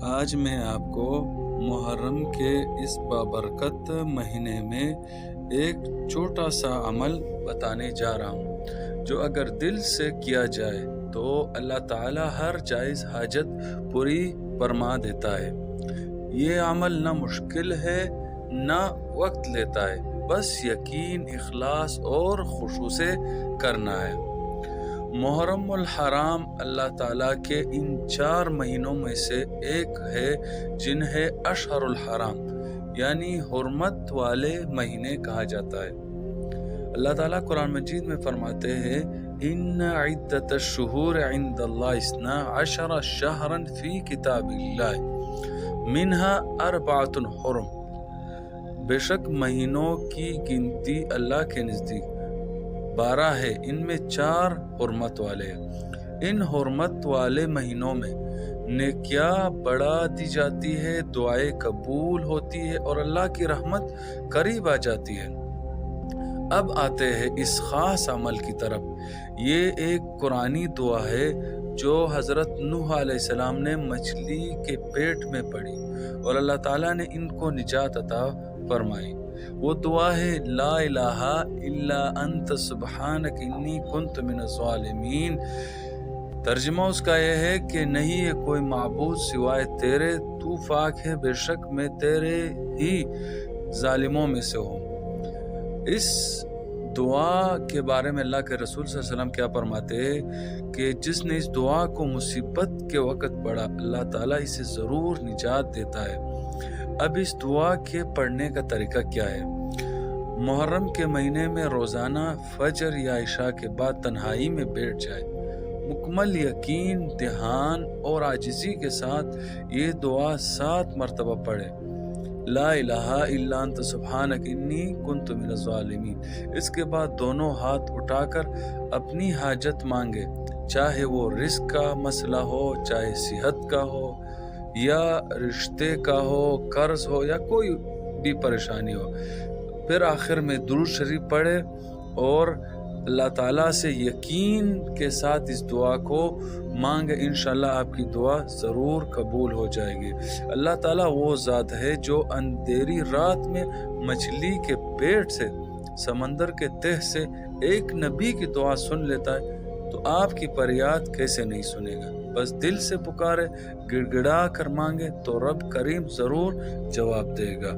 آج میں آپ کو محرم کے اس بابرکت مہینے میں ایک چھوٹا سا عمل بتانے جا رہا ہوں جو اگر دل سے کیا جائے تو اللہ تعالیٰ ہر جائز حاجت پوری فرما دیتا ہے۔ یہ عمل نہ مشکل ہے نہ وقت لیتا ہے، بس یقین، اخلاص اور خشوع سے کرنا ہے۔ محرم الحرام اللہ تعالیٰ کے ان 4 مہینوں میں سے ایک ہے جنہیں اشہر الحرام یعنی حرمت والے مہینے کہا جاتا ہے۔ اللہ تعالیٰ قرآن مجید میں فرماتے ہیں ان عدت الشہور عند اللہ 12 شہرا فی کتاب اللہ منها 4 حرم، بے شک مہینوں کی گنتی اللہ کے نزدیک 12 ہے، ان میں 4 حرمت والے ہیں۔ ان حرمت والے مہینوں میں نیکیاں بڑھا دی جاتی ہے، دعائیں قبول ہوتی ہے اور اللہ کی رحمت قریب آ جاتی ہے۔ اب آتے ہیں اس خاص عمل کی طرف۔ یہ ایک قرآنی دعا ہے جو حضرت نوح علیہ السلام نے مچھلی کے پیٹ میں پڑھی اور اللہ تعالیٰ نے ان کو نجات عطا فرمائی۔ وہ دعا ہے لا الہ الا انت سبحانک انی کنت من الظالمین۔ ترجمہ اس کا یہ ہے کہ نہیں ہے کوئی معبود سوائے تیرے، تو پاک ہے، بے شک میں تیرے ہی ظالموں میں سے ہوں۔ اس دعا کے بارے میں اللہ کے رسول صلی اللہ علیہ وسلم کیا فرماتے ہیں کہ جس نے اس دعا کو مصیبت کے وقت پڑھا اللہ تعالیٰ اسے ضرور نجات دیتا ہے۔ اب اس دعا کے پڑھنے کا طریقہ کیا ہے؟ محرم کے مہینے میں روزانہ فجر یا عشاء کے بعد تنہائی میں بیٹھ جائے، مکمل یقین، دھیان اور عاجزی کے ساتھ یہ دعا 7 مرتبہ پڑھے، لا الہ الا انت سبحانک انی کنت من الظالمین۔ اس کے بعد دونوں ہاتھ اٹھا کر اپنی حاجت مانگے، چاہے وہ رزق کا مسئلہ ہو، چاہے صحت کا ہو یا رشتے کا ہو، قرض ہو یا کوئی بھی پریشانی ہو۔ پھر آخر میں درود شریف پڑھے اور اللہ تعالیٰ سے یقین کے ساتھ اس دعا کو مانگے، انشاءاللہ آپ کی دعا ضرور قبول ہو جائے گی۔ اللہ تعالیٰ وہ ذات ہے جو اندھیری رات میں مچھلی کے پیٹ سے، سمندر کے تہ سے ایک نبی کی دعا سن لیتا ہے، تو آپ کی فریاد کیسے نہیں سنے گا؟ بس دل سے پکارے، گڑ گڑا کر مانگے تو رب کریم ضرور جواب دے گا۔